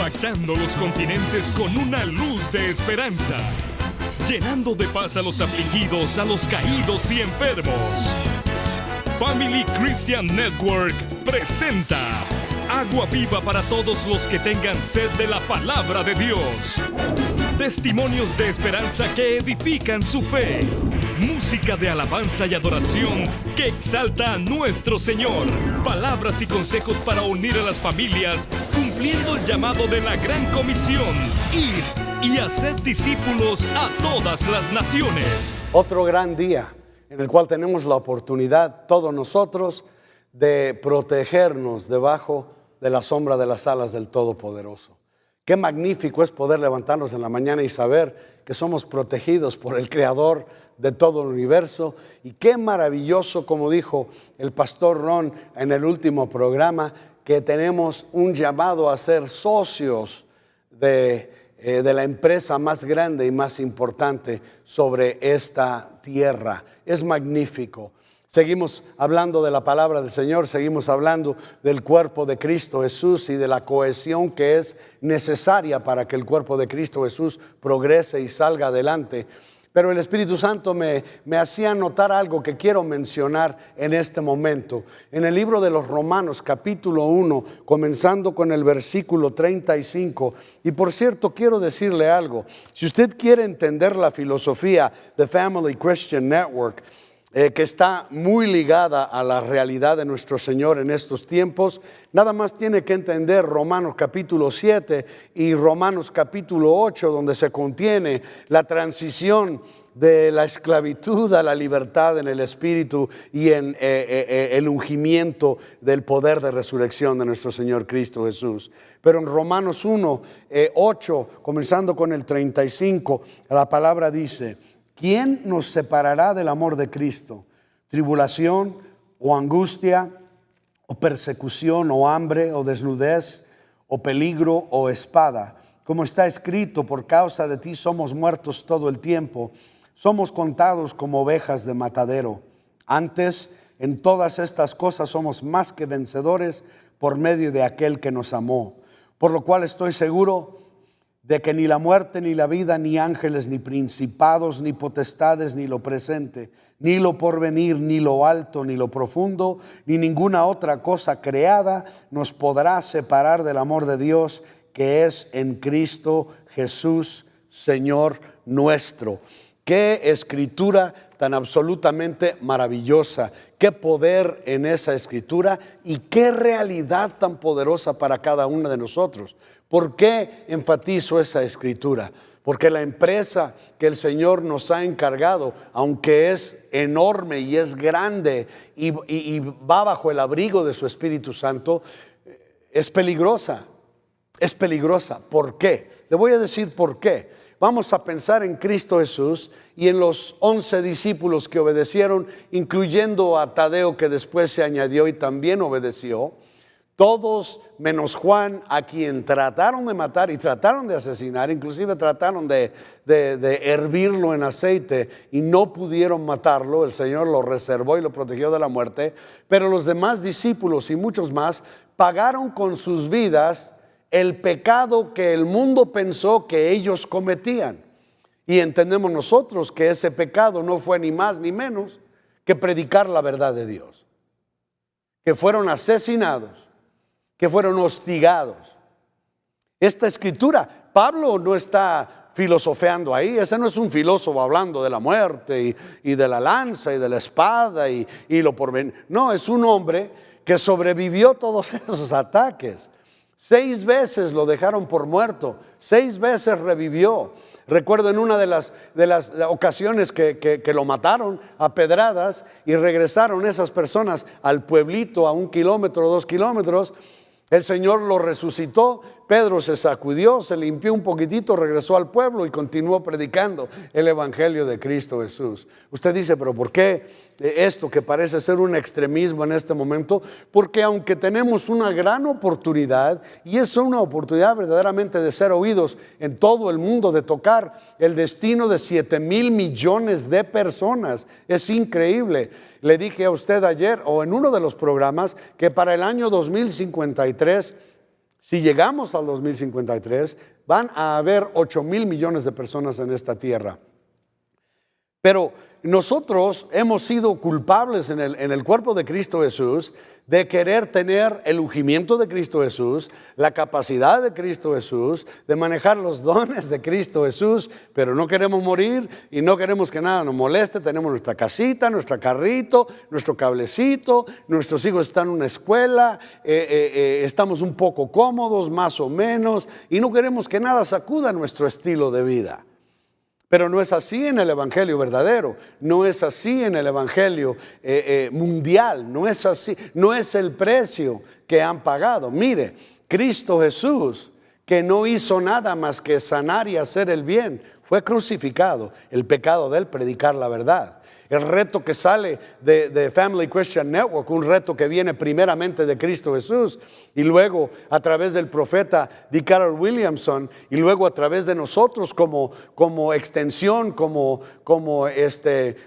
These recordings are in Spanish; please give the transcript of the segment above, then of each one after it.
impactando los continentes con una luz de esperanza, llenando de paz a los afligidos, a los caídos y enfermos. Family Christian Network presenta Agua Viva para todos los que tengan sed de la palabra de Dios. Testimonios de esperanza que edifican su fe. Música de alabanza y adoración que exalta a nuestro Señor. Palabras y consejos para unir a las familias, cumpliendo el llamado de la Gran Comisión: ir y hacer discípulos a todas las naciones. Otro gran día en el cual tenemos la oportunidad, todos nosotros, de protegernos debajo de la sombra de las alas del Todopoderoso. Qué magnífico es poder levantarnos en la mañana y saber que somos protegidos por el Creador de todo el universo. Y qué maravilloso, como dijo el pastor Ron en el último programa, que tenemos un llamado a ser socios de la empresa más grande y más importante sobre esta tierra. Es magnífico. Seguimos hablando de la palabra del Señor, seguimos hablando del cuerpo de Cristo Jesús y de la cohesión que es necesaria para que el cuerpo de Cristo Jesús progrese y salga adelante. Pero el Espíritu Santo me hacía notar algo que quiero mencionar en este momento. En el libro de los Romanos, capítulo 1, comenzando con el versículo 35. Y por cierto, quiero decirle algo. Si usted quiere entender la filosofía de Family Christian Network, que está muy ligada a la realidad de nuestro Señor en estos tiempos, nada más tiene que entender Romanos capítulo 7 y Romanos capítulo 8, donde se contiene la transición de la esclavitud a la libertad en el Espíritu y en el ungimiento del poder de resurrección de nuestro Señor Cristo Jesús. Pero en Romanos 1, 8, comenzando con el 35, la palabra dice: ¿quién nos separará del amor de Cristo? ¿Tribulación o angustia o persecución o hambre o desnudez o peligro o espada? Como está escrito, por causa de ti somos muertos todo el tiempo, somos contados como ovejas de matadero. Antes, en todas estas cosas somos más que vencedores por medio de aquel que nos amó. Por lo cual estoy seguro de que ni la muerte, ni la vida, ni ángeles, ni principados, ni potestades, ni lo presente, ni lo porvenir, ni lo alto, ni lo profundo, ni ninguna otra cosa creada nos podrá separar del amor de Dios que es en Cristo Jesús, Señor nuestro. Qué escritura tan absolutamente maravillosa, qué poder en esa escritura y qué realidad tan poderosa para cada uno de nosotros. ¿Por qué enfatizo esa escritura? Porque la empresa que el Señor nos ha encargado, aunque es enorme y es grande y va bajo el abrigo de su Espíritu Santo, es peligrosa. Es peligrosa. ¿Por qué? Le voy a decir por qué. Vamos a pensar en Cristo Jesús y en los 11 discípulos que obedecieron, incluyendo a Tadeo, que después se añadió y también obedeció. Todos menos Juan, a quien trataron de matar y trataron de asesinar, inclusive trataron de hervirlo en aceite y no pudieron matarlo. El Señor lo reservó y lo protegió de la muerte. Pero los demás discípulos y muchos más pagaron con sus vidas el pecado que el mundo pensó que ellos cometían. Y entendemos nosotros que ese pecado no fue ni más ni menos que predicar la verdad de Dios. Que fueron asesinados, que fueron hostigados. Esta escritura, Pablo no está filosofeando ahí. Ese no es un filósofo hablando de la muerte y de la lanza y de la espada y lo porvenir. No, es un hombre que sobrevivió todos esos ataques. 6 veces lo dejaron por muerto, 6 veces revivió. Recuerdo en una de las ocasiones que lo mataron a pedradas y regresaron esas personas al pueblito a 1 kilómetro, 2 kilómetros. El Señor lo resucitó. Pedro se sacudió, se limpió un poquitito, regresó al pueblo y continuó predicando el Evangelio de Cristo Jesús. Usted dice, pero ¿por qué esto que parece ser un extremismo en este momento? Porque aunque tenemos una gran oportunidad, y es una oportunidad verdaderamente de ser oídos en todo el mundo, de tocar el destino de 7,000 millones de personas, es increíble. Le dije a usted ayer o en uno de los programas que para el año 2053 Si llegamos al 2053, van a haber 8,000 millones de personas en esta tierra. Pero nosotros hemos sido culpables en el cuerpo de Cristo Jesús de querer tener el ungimiento de Cristo Jesús, la capacidad de Cristo Jesús, de manejar los dones de Cristo Jesús, pero no queremos morir y no queremos que nada nos moleste. Tenemos nuestra casita, nuestro carrito, nuestro cablecito, nuestros hijos están en una escuela, estamos un poco cómodos, más o menos, y no queremos que nada sacuda nuestro estilo de vida. Pero no es así en el evangelio verdadero, no es así en el evangelio mundial, no es así, no es el precio que han pagado. Mire, Cristo Jesús, que no hizo nada más que sanar y hacer el bien, fue crucificado. El pecado de él, predicar la verdad. El reto que sale de Family Christian Network, un reto que viene primeramente de Cristo Jesús y luego a través del profeta D. Carroll Williamson y luego a través de nosotros como extensión, como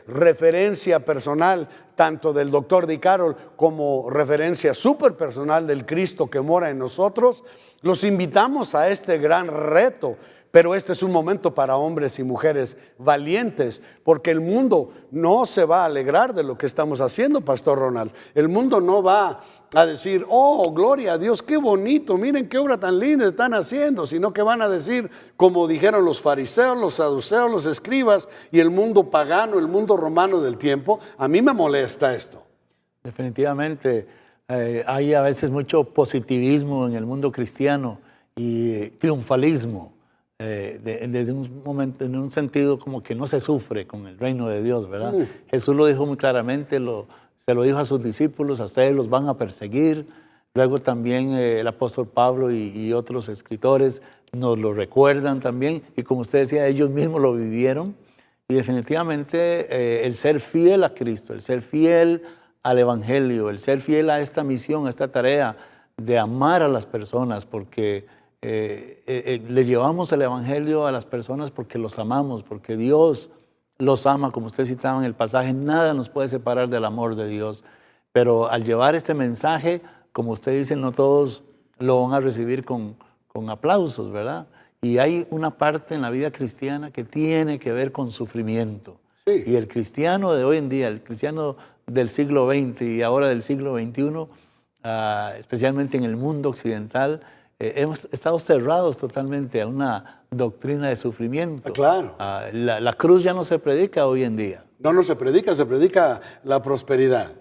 referencia personal, tanto del doctor D. Carroll como referencia súper personal del Cristo que mora en nosotros. Los invitamos a este gran reto. Pero este es un momento para hombres y mujeres valientes, porque el mundo no se va a alegrar de lo que estamos haciendo, Pastor Ronald. El mundo no va a decir, oh, gloria a Dios, qué bonito, miren qué obra tan linda están haciendo, sino que van a decir, como dijeron los fariseos, los saduceos, los escribas y el mundo pagano, el mundo romano del tiempo. A mí me molesta esto. Definitivamente hay a veces mucho positivismo en el mundo cristiano y triunfalismo. Desde un momento, en un sentido como que no se sufre con el reino de Dios, ¿verdad? Jesús lo dijo muy claramente, se lo dijo a sus discípulos, a ustedes los van a perseguir. Luego también el apóstol Pablo y otros escritores nos lo recuerdan también, y como usted decía, ellos mismos lo vivieron. Y definitivamente el ser fiel a Cristo, el ser fiel al evangelio, el ser fiel a esta misión, a esta tarea de amar a las personas, porque le llevamos el evangelio a las personas porque los amamos, porque Dios los ama, como usted citaba en el pasaje, nada nos puede separar del amor de Dios. Pero al llevar este mensaje, como usted dice, no todos lo van a recibir con aplausos, ¿verdad? Y hay una parte en la vida cristiana que tiene que ver con sufrimiento. Sí. Y el cristiano de hoy en día, el cristiano del siglo XX y ahora del siglo XXI, especialmente en el mundo occidental, hemos estado cerrados totalmente a una doctrina de sufrimiento. Claro. La cruz ya no se predica hoy en día. No se predica la prosperidad.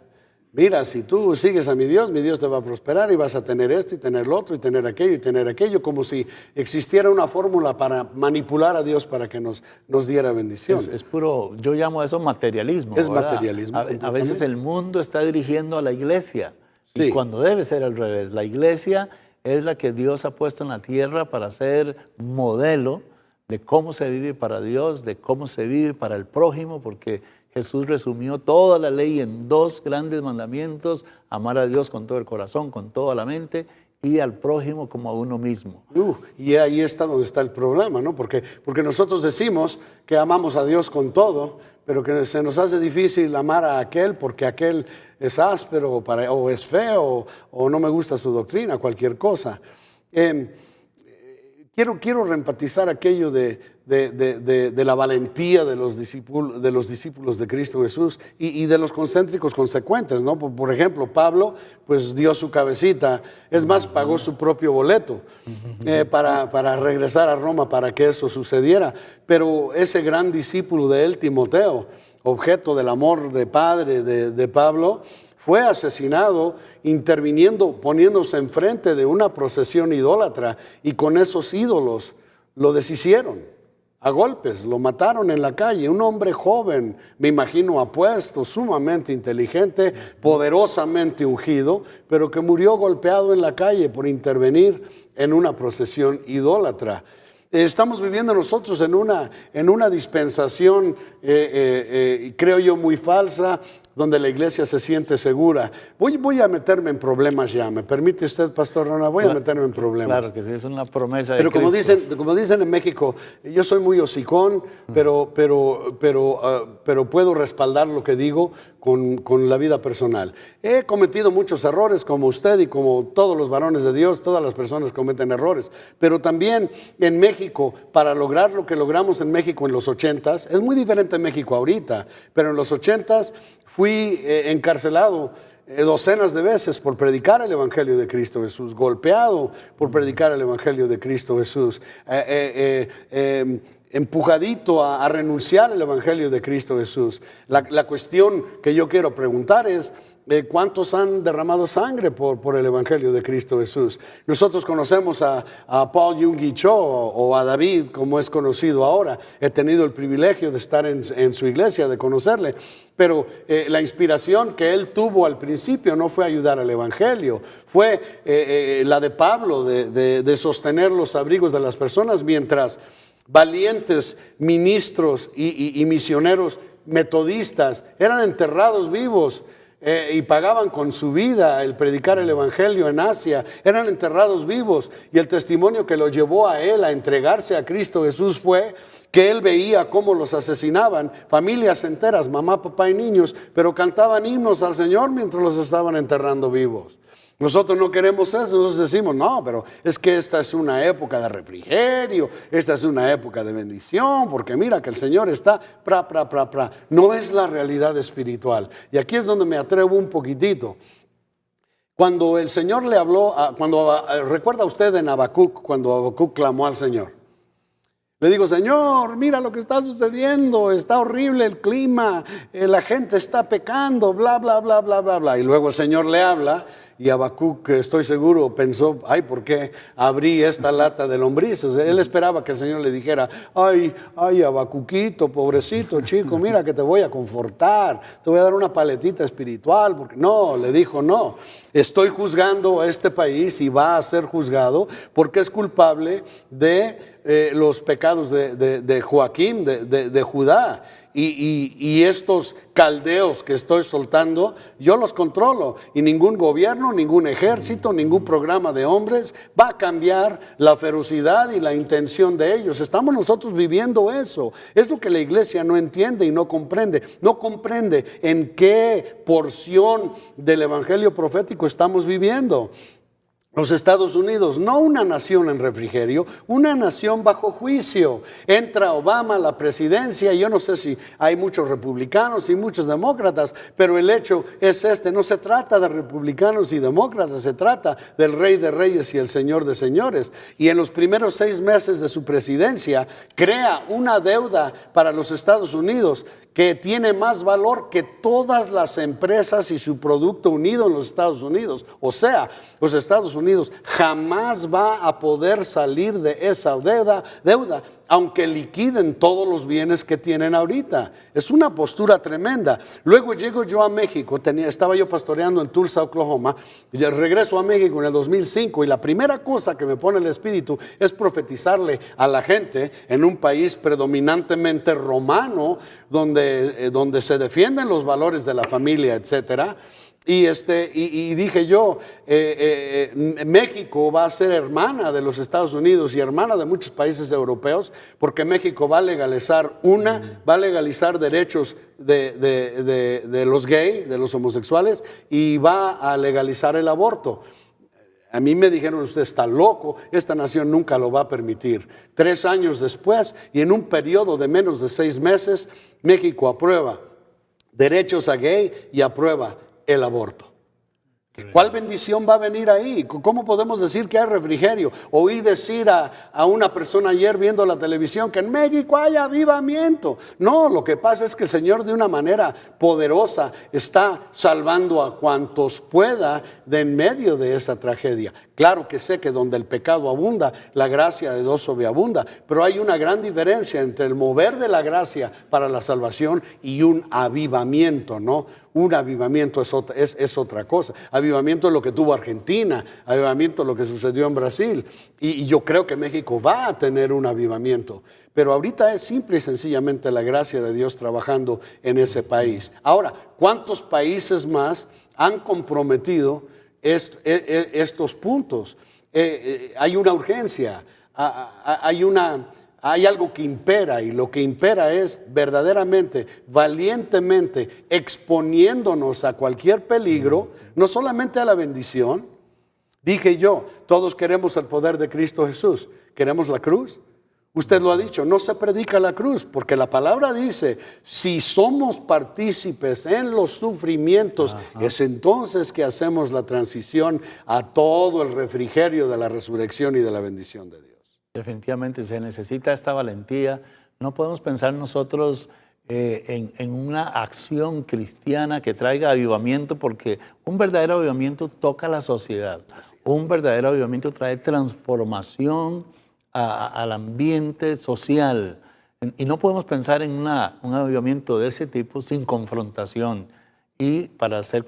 Mira, si tú sigues a mi Dios te va a prosperar y vas a tener esto y tener lo otro y tener aquello, como si existiera una fórmula para manipular a Dios para que nos diera bendición. Es puro, yo llamo a eso materialismo. Es ¿verdad? materialismo. A veces el mundo está dirigiendo a la iglesia, sí. Y cuando debe ser al revés. La iglesia es la que Dios ha puesto en la tierra para ser modelo de cómo se vive para Dios, de cómo se vive para el prójimo, porque Jesús resumió toda la ley en 2 grandes mandamientos: amar a Dios con todo el corazón, con toda la mente, y al prójimo como a uno mismo. Y ahí está donde está el problema, ¿no? Porque nosotros decimos que amamos a Dios con todo, pero que se nos hace difícil amar a aquel porque aquel es áspero o es feo o no me gusta su doctrina, cualquier cosa. Quiero reenfatizar aquello de la valentía de los discípulos de Cristo Jesús y de los concéntricos consecuentes, ¿no? Por ejemplo, Pablo pues dio su cabecita, es más, pagó su propio boleto para regresar a Roma para que eso sucediera. Pero ese gran discípulo de él, Timoteo, objeto del amor de padre de Pablo, fue asesinado interviniendo, poniéndose enfrente de una procesión idólatra, y con esos ídolos lo deshicieron a golpes, lo mataron en la calle. Un hombre joven, me imagino apuesto, sumamente inteligente, poderosamente ungido, pero que murió golpeado en la calle por intervenir en una procesión idólatra. Estamos viviendo nosotros en una dispensación, creo yo, muy falsa, donde la iglesia se siente segura. Voy a meterme en problemas ya. ¿Me permite usted, Pastor Ronald? Voy a meterme en problemas. Claro que sí, es una promesa de Pero como Cristo. dicen en México, yo soy muy hocicón, pero puedo respaldar lo que digo con la vida personal. He cometido muchos errores como usted y como todos los varones de Dios, todas las personas cometen errores. Pero también en México, para lograr lo que logramos en México en los 80s, es muy diferente en México ahorita, pero en los 80s fui encarcelado docenas de veces por predicar el Evangelio de Cristo Jesús, golpeado por predicar el Evangelio de Cristo Jesús, empujadito a renunciar al Evangelio de Cristo Jesús. La cuestión que yo quiero preguntar es, ¿cuántos han derramado sangre por el Evangelio de Cristo Jesús? Nosotros conocemos a Paul Yonggi Cho o a David, como es conocido ahora. He tenido el privilegio de estar en su iglesia, de conocerle. Pero la inspiración que él tuvo al principio no fue ayudar al Evangelio, fue la de Pablo, de sostener los abrigos de las personas, mientras valientes ministros y misioneros metodistas eran enterrados vivos y pagaban con su vida el predicar el Evangelio en Asia. Eran enterrados vivos, y el testimonio que lo llevó a él a entregarse a Cristo Jesús fue que él veía cómo los asesinaban, familias enteras, mamá, papá y niños, pero cantaban himnos al Señor mientras los estaban enterrando vivos. Nosotros no queremos eso, nosotros decimos, no, pero es que esta es una época de refrigerio, esta es una época de bendición, porque mira que el Señor está No es la realidad espiritual. Y aquí es donde me atrevo un poquitito. Cuando el Señor le habló, recuerda usted en Habacuc, cuando Habacuc clamó al Señor. Le digo, Señor, mira lo que está sucediendo, está horrible el clima, la gente está pecando, bla, bla, bla, bla, bla, bla. Y luego el Señor le habla, y Habacuc, estoy seguro, pensó, ay, ¿por qué abrí esta lata de lombrices? Él esperaba que el Señor le dijera, ay, Habacuquito, pobrecito chico, mira que te voy a confortar, te voy a dar una paletita espiritual. Porque no, le dijo, no, estoy juzgando a este país y va a ser juzgado porque es culpable de los pecados de Joaquín, de Judá. Y estos caldeos que estoy soltando, yo los controlo. Y ningún gobierno, ningún ejército, ningún programa de hombres va a cambiar la ferocidad y la intención de ellos. Estamos nosotros viviendo eso. Es lo que la iglesia no entiende y no comprende. No comprende en qué porción del evangelio profético estamos viviendo. Los Estados Unidos, no una nación en refrigerio, una nación bajo juicio. Entra Obama a la presidencia, y yo no sé si hay muchos republicanos y muchos demócratas, pero el hecho es no se trata de republicanos y demócratas, se trata del Rey de Reyes y el Señor de Señores. Y en los primeros 6 meses de su presidencia, crea una deuda para los Estados Unidos que tiene más valor que todas las empresas y su producto unido en los Estados Unidos. O sea, los Estados Unidos jamás va a poder salir de esa deuda, aunque liquiden todos los bienes que tienen ahorita. Es una postura tremenda. Luego llego yo a México, estaba yo pastoreando en Tulsa, Oklahoma, y regreso a México en el 2005, y la primera cosa que me pone el Espíritu es profetizarle a la gente en un país predominantemente romano, donde se defienden los valores de la familia, etcétera. Y dije yo, México va a ser hermana de los Estados Unidos y hermana de muchos países europeos, porque México va a legalizar derechos de los gays, de los homosexuales, y va a legalizar el aborto. A mí me dijeron, usted está loco, esta nación nunca lo va a permitir. 3 años después, y en un periodo de menos de 6 meses, México aprueba derechos a gay y aprueba el aborto. ¿Cuál bendición va a venir ahí? ¿Cómo podemos decir que hay refrigerio? Oí decir a una persona ayer viendo la televisión que en México hay avivamiento. No, lo que pasa es que el Señor de una manera poderosa está salvando a cuantos pueda de en medio de esa tragedia. Claro que sé que donde el pecado abunda, la gracia de Dios sobreabunda, pero hay una gran diferencia entre el mover de la gracia para la salvación y un avivamiento, ¿no? Un avivamiento es otra cosa. Avivamiento es lo que tuvo Argentina, avivamiento es lo que sucedió en Brasil. Y yo creo que México va a tener un avivamiento. Pero ahorita es simple y sencillamente la gracia de Dios trabajando en ese país. Ahora, ¿cuántos países más han comprometido estos puntos? Hay una urgencia, hay algo que impera, y lo que impera es verdaderamente, valientemente, exponiéndonos a cualquier peligro, no solamente a la bendición. Dije yo, todos queremos el poder de Cristo Jesús. ¿Queremos la cruz? Usted lo ha dicho, no se predica la cruz, porque la palabra dice, si somos partícipes en los sufrimientos, es entonces que hacemos la transición a todo el refrigerio de la resurrección y de la bendición de Dios. Definitivamente se necesita esta valentía. No podemos pensar nosotros en una acción cristiana que traiga avivamiento, porque un verdadero avivamiento toca a la sociedad. Un verdadero avivamiento trae transformación al ambiente social. Y no podemos pensar en un avivamiento de ese tipo sin confrontación. Y para hacer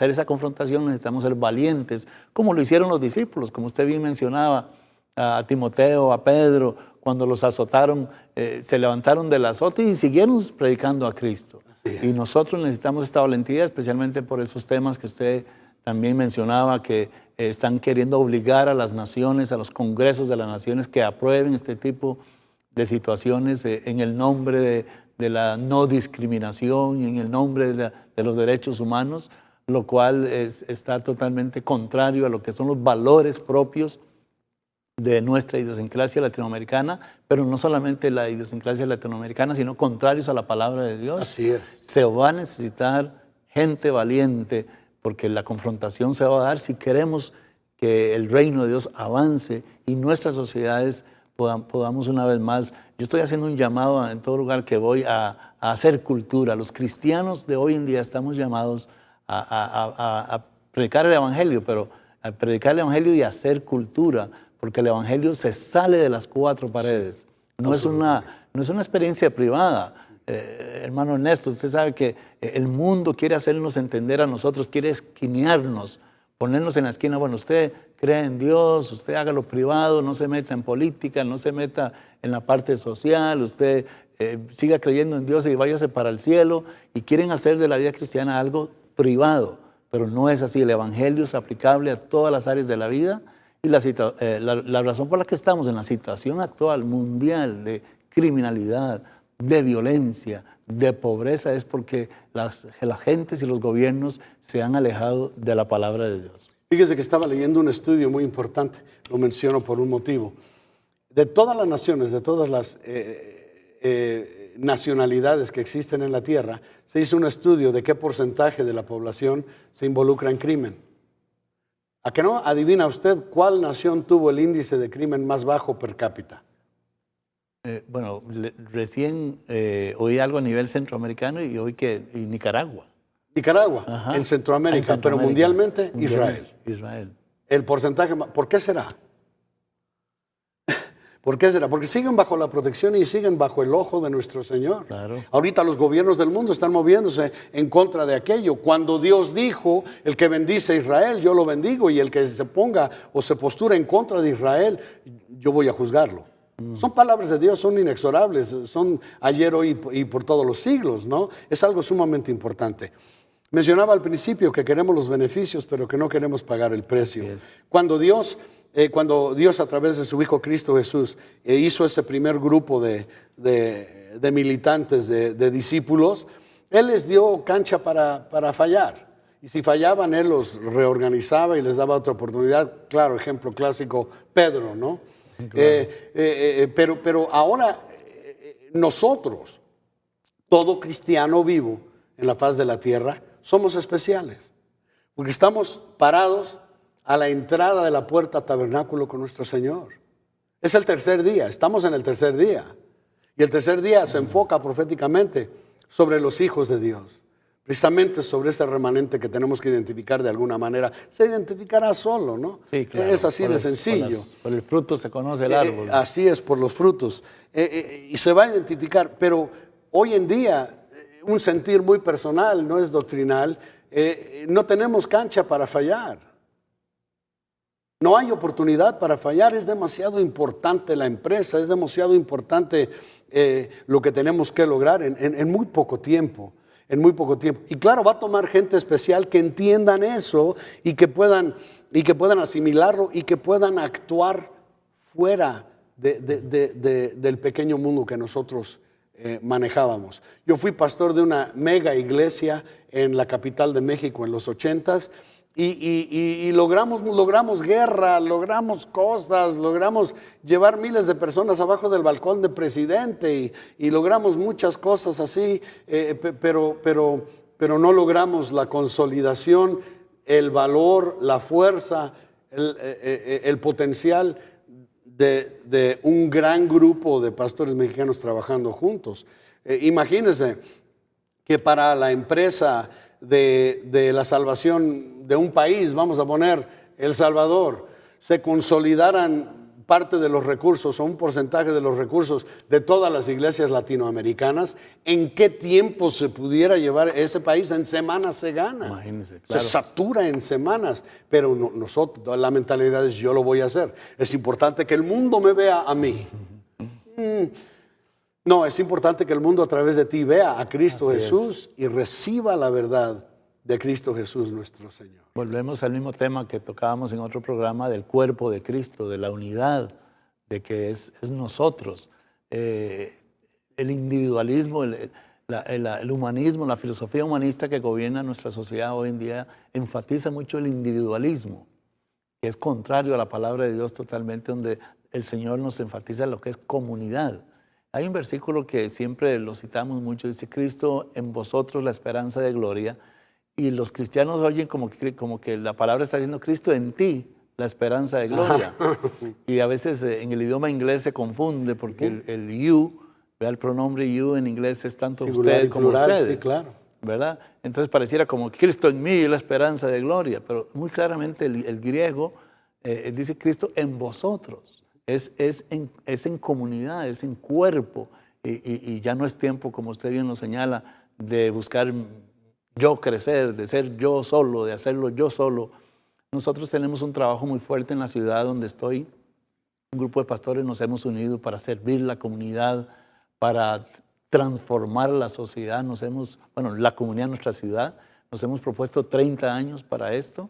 esa confrontación necesitamos ser valientes, como lo hicieron los discípulos, como usted bien mencionaba, a Timoteo, a Pedro, cuando los azotaron, se levantaron del azote y siguieron predicando a Cristo. Y nosotros necesitamos esta valentía, especialmente por esos temas que usted también mencionaba, que están queriendo obligar a las naciones, a los congresos de las naciones, que aprueben este tipo de situaciones en el nombre de la no discriminación y en el nombre de los derechos humanos, lo cual está totalmente contrario a lo que son los valores propios de nuestra idiosincrasia latinoamericana, pero no solamente la idiosincrasia latinoamericana, sino contrarios a la palabra de Dios. Así es. Se va a necesitar gente valiente, porque la confrontación se va a dar si queremos que el reino de Dios avance y nuestras sociedades podamos una vez más. Yo estoy haciendo un llamado en todo lugar que voy a hacer cultura. Los cristianos de hoy en día estamos llamados a predicar el evangelio, pero a predicar el evangelio y a hacer cultura, porque el evangelio se sale de las cuatro paredes. No es una experiencia privada. Hermano Ernesto, usted sabe que el mundo quiere hacernos entender a nosotros, quiere esquinearnos, ponernos en la esquina. Bueno, usted cree en Dios, usted haga lo privado, no se meta en política, no se meta en la parte social, usted siga creyendo en Dios y váyase para el cielo. Y quieren hacer de la vida cristiana algo privado, pero no es así. El evangelio es aplicable a todas las áreas de la vida. Y la razón por la que estamos en la situación actual mundial de criminalidad, de violencia, de pobreza, es porque las gentes y los gobiernos se han alejado de la palabra de Dios. Fíjese que estaba leyendo un estudio muy importante, lo menciono por un motivo. De todas las naciones, de todas las nacionalidades que existen en la tierra, se hizo un estudio de qué porcentaje de la población se involucra en crimen. ¿A qué no? Adivina usted cuál nación tuvo el índice de crimen más bajo per cápita. Bueno, recién oí algo a nivel centroamericano y oí que Nicaragua. Nicaragua, Ajá. en Centroamérica, pero mundialmente Israel. Israel. El porcentaje, ¿por qué será? ¿Por qué será? Porque siguen bajo la protección y siguen bajo el ojo de nuestro Señor. Claro. Ahorita los gobiernos del mundo están moviéndose en contra de aquello. Cuando Dios dijo, el que bendice a Israel, yo lo bendigo, y el que se ponga o se postura en contra de Israel, yo voy a juzgarlo. Son palabras de Dios, son inexorables, son ayer, hoy y por todos los siglos, ¿no? Es algo sumamente importante. Mencionaba al principio que queremos los beneficios, pero que no queremos pagar el precio. Cuando Dios a través de su Hijo Cristo Jesús hizo ese primer grupo de militantes, de discípulos, Él les dio cancha para fallar. Y si fallaban, Él los reorganizaba y les daba otra oportunidad. Claro, ejemplo clásico, Pedro, ¿no? Claro. Pero ahora nosotros, todo cristiano vivo en la faz de la tierra, somos especiales, porque estamos parados a la entrada de la puerta tabernáculo con nuestro Señor. Es el tercer día, estamos en el tercer día. Y el tercer día se enfoca proféticamente sobre los hijos de Dios. Precisamente sobre ese remanente que tenemos que identificar de alguna manera. Se identificará solo, ¿no? Sí, claro. Es así de sencillo. Por el fruto se conoce el árbol. Así es, por los frutos. Y se va a identificar, pero hoy en día un sentir muy personal, no es doctrinal, no tenemos cancha para fallar. No hay oportunidad para fallar, es demasiado importante la empresa, es demasiado importante lo que tenemos que lograr en muy poco tiempo. En muy poco tiempo. Y claro, va a tomar gente especial que entiendan eso y que puedan asimilarlo y que puedan actuar fuera del pequeño mundo que nosotros manejábamos. Yo fui pastor de una mega iglesia en la capital de México en los 80s y logramos guerra, logramos cosas, logramos llevar miles de personas abajo del balcón del presidente y logramos muchas cosas así, pero no logramos la consolidación, el valor, la fuerza, el potencial de un gran grupo de pastores mexicanos trabajando juntos. Imagínense que para la empresa de la salvación de un país, vamos a poner El Salvador, se consolidaran parte de los recursos o un porcentaje de los recursos de todas las iglesias latinoamericanas, ¿en qué tiempo se pudiera llevar ese país? En semanas se gana. Imagínense, claro. Se satura en semanas, pero nosotros, la mentalidad es yo lo voy a hacer. Es importante que el mundo me vea a mí. No, es importante que el mundo a través de ti vea a Cristo Jesús y reciba la verdad de Cristo Jesús nuestro Señor. Volvemos al mismo tema que tocábamos en otro programa del cuerpo de Cristo, de la unidad, de que es nosotros. El individualismo, el humanismo, la filosofía humanista que gobierna nuestra sociedad hoy en día enfatiza mucho el individualismo, que es contrario a la palabra de Dios totalmente, donde el Señor nos enfatiza lo que es comunidad. Hay un versículo que siempre lo citamos mucho, dice: Cristo en vosotros la esperanza de gloria. Y los cristianos oyen como que la palabra está diciendo Cristo en ti, la esperanza de gloria. Y a veces en el idioma inglés se confunde porque el you, el pronombre you en inglés es tanto singular usted como plural, ustedes. sí, claro. ¿Verdad? Entonces pareciera como Cristo en mí, la esperanza de gloria. Pero muy claramente el griego dice Cristo en vosotros. Es en comunidad, es en cuerpo. Y ya no es tiempo, como usted bien lo señala, de buscar yo crecer, de ser yo solo, de hacerlo yo solo. Nosotros tenemos un trabajo muy fuerte en la ciudad donde estoy. Un grupo de pastores nos hemos unido para servir la comunidad, para transformar la sociedad. La comunidad de nuestra ciudad. Nos hemos propuesto 30 años para esto.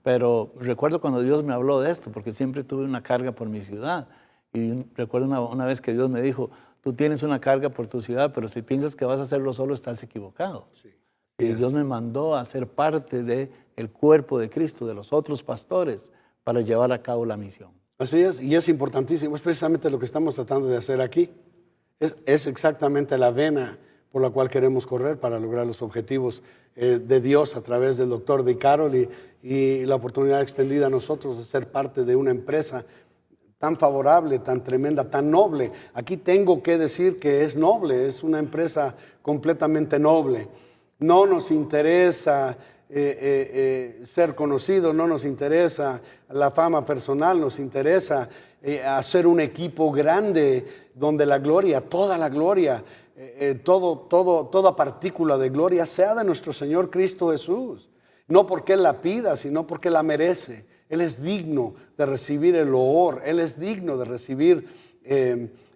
Pero recuerdo cuando Dios me habló de esto, porque siempre tuve una carga por mi ciudad. Y recuerdo una vez que Dios me dijo: tú tienes una carga por tu ciudad, pero si piensas que vas a hacerlo solo, estás equivocado. Sí. Y Dios me mandó a ser parte del cuerpo de Cristo, de los otros pastores, para llevar a cabo la misión. Así es, y es importantísimo, es precisamente lo que estamos tratando de hacer aquí. Es exactamente la vena por la cual queremos correr para lograr los objetivos de Dios a través del doctor Di Caroli y la oportunidad extendida a nosotros de ser parte de una empresa tan favorable, tan tremenda, tan noble. Aquí tengo que decir que es noble, es una empresa completamente noble. No nos interesa ser conocido, no nos interesa la fama personal, nos interesa hacer un equipo grande donde la gloria, toda la gloria, toda partícula de gloria sea de nuestro Señor Cristo Jesús. No porque Él la pida, sino porque la merece. Él es digno de recibir el loor, Él es digno de recibir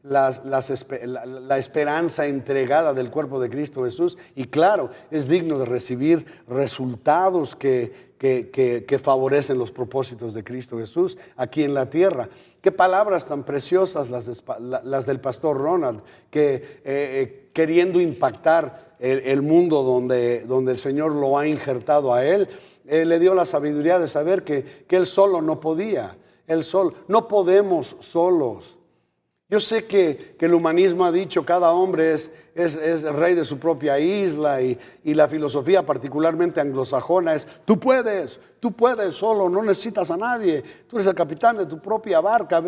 la esperanza entregada del cuerpo de Cristo Jesús, y claro, es digno de recibir resultados que favorecen los propósitos de Cristo Jesús aquí en la tierra. Qué palabras tan preciosas las del pastor Ronald, que queriendo impactar el mundo donde el Señor lo ha injertado a él, le dio la sabiduría de saber que él solo no podía, no podemos solos. Yo sé que el humanismo ha dicho cada hombre es rey de su propia isla, y la filosofía particularmente anglosajona es tú puedes solo, no necesitas a nadie, tú eres el capitán de tu propia barca,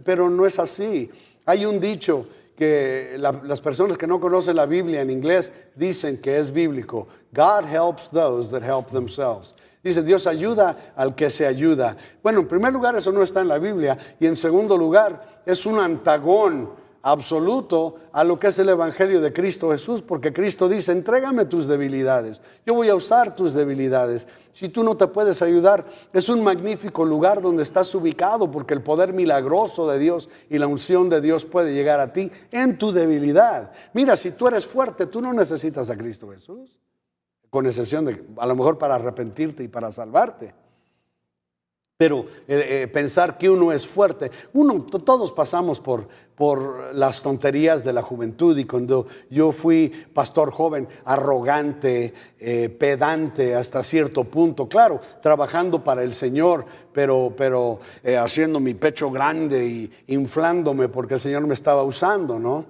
pero no es así. Hay un dicho que las personas que no conocen la Biblia en inglés dicen que es bíblico: God helps those that help themselves. Dice, Dios ayuda al que se ayuda. Bueno, en primer lugar, eso no está en la Biblia. Y en segundo lugar, es un antagón absoluto a lo que es el Evangelio de Cristo Jesús, porque Cristo dice, entrégame tus debilidades, yo voy a usar tus debilidades. Si tú no te puedes ayudar, es un magnífico lugar donde estás ubicado, porque el poder milagroso de Dios y la unción de Dios puede llegar a ti en tu debilidad. Mira, si tú eres fuerte, tú no necesitas a Cristo Jesús, con excepción de, a lo mejor para arrepentirte y para salvarte. Pero pensar que uno es fuerte, todos pasamos por las tonterías de la juventud, y cuando yo fui pastor joven, arrogante, pedante hasta cierto punto, claro, trabajando para el Señor, pero haciendo mi pecho grande y inflándome porque el Señor me estaba usando, ¿no?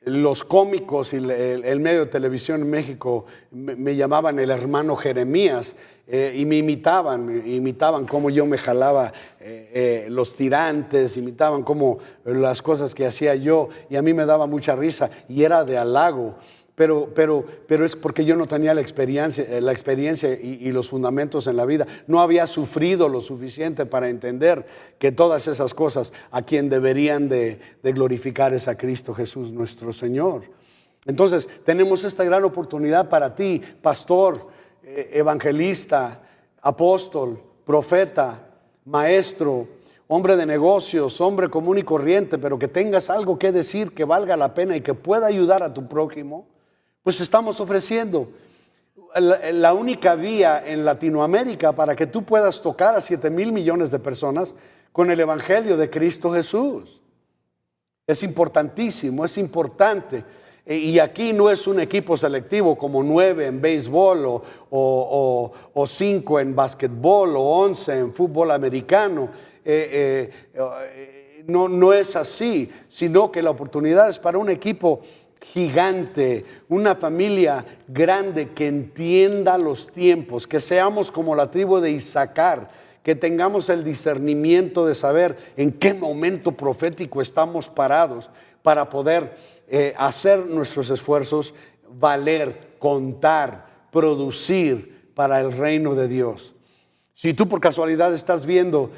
Los cómicos y el medio de televisión en México me llamaban el hermano Jeremías, y me imitaban cómo yo me jalaba los tirantes, imitaban cómo las cosas que hacía yo, y a mí me daba mucha risa y era de halago. Pero es porque yo no tenía la experiencia y los fundamentos en la vida. No había sufrido lo suficiente para entender que todas esas cosas a quien deberían de glorificar es a Cristo Jesús nuestro Señor. Entonces tenemos esta gran oportunidad para ti, pastor, evangelista, apóstol, profeta, maestro, hombre de negocios, hombre común y corriente, pero que tengas algo que decir que valga la pena y que pueda ayudar a tu prójimo. Pues estamos ofreciendo la única vía en Latinoamérica para que tú puedas tocar a 7,000 millones de personas con el Evangelio de Cristo Jesús. Es importantísimo, es importante. Y aquí no es un equipo selectivo como 9 en béisbol o 5 en básquetbol o 11 en fútbol americano. No es así, sino que la oportunidad es para un equipo gigante, una familia grande que entienda los tiempos, que seamos como la tribu de Isaacar, que tengamos el discernimiento de saber en qué momento profético estamos parados para poder hacer nuestros esfuerzos valer, contar, producir para el reino de Dios. Si tú por casualidad estás viendo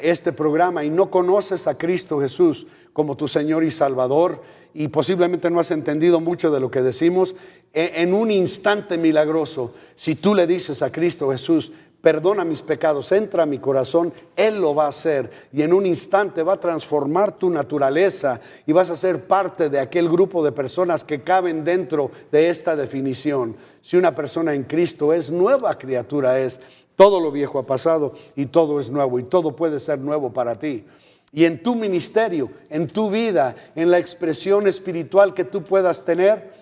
este programa y no conoces a Cristo Jesús como tu Señor y Salvador, y posiblemente no has entendido mucho de lo que decimos, en un instante milagroso, si tú le dices a Cristo Jesús, perdona mis pecados, entra a mi corazón, Él lo va a hacer, y en un instante va a transformar tu naturaleza y vas a ser parte de aquel grupo de personas que caben dentro de esta definición. Si una persona en Cristo es, nueva criatura es, todo lo viejo ha pasado y todo es nuevo, y todo puede ser nuevo para ti. Y en tu ministerio, en tu vida, en la expresión espiritual que tú puedas tener,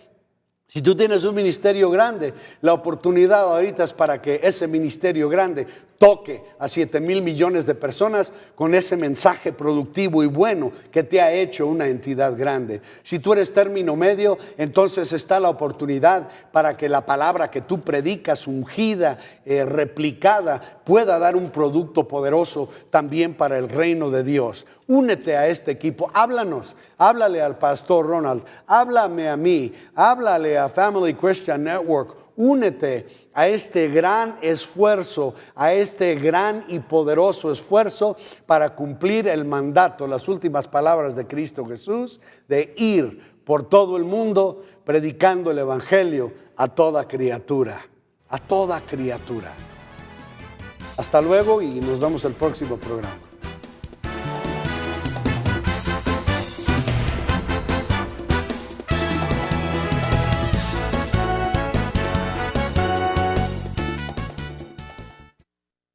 si tú tienes un ministerio grande, la oportunidad ahorita es para que ese ministerio grande toque a 7,000 millones de personas con ese mensaje productivo y bueno que te ha hecho una entidad grande. Si tú eres término medio, entonces está la oportunidad para que la palabra que tú predicas, ungida, replicada, pueda dar un producto poderoso también para el reino de Dios. Únete a este equipo, háblale al pastor Ronald, háblame a mí, háblale a Family Christian Network. Únete a este gran esfuerzo, a este gran y poderoso esfuerzo para cumplir el mandato, las últimas palabras de Cristo Jesús, de ir por todo el mundo predicando el Evangelio a toda criatura, a toda criatura. Hasta luego y nos vemos el próximo programa.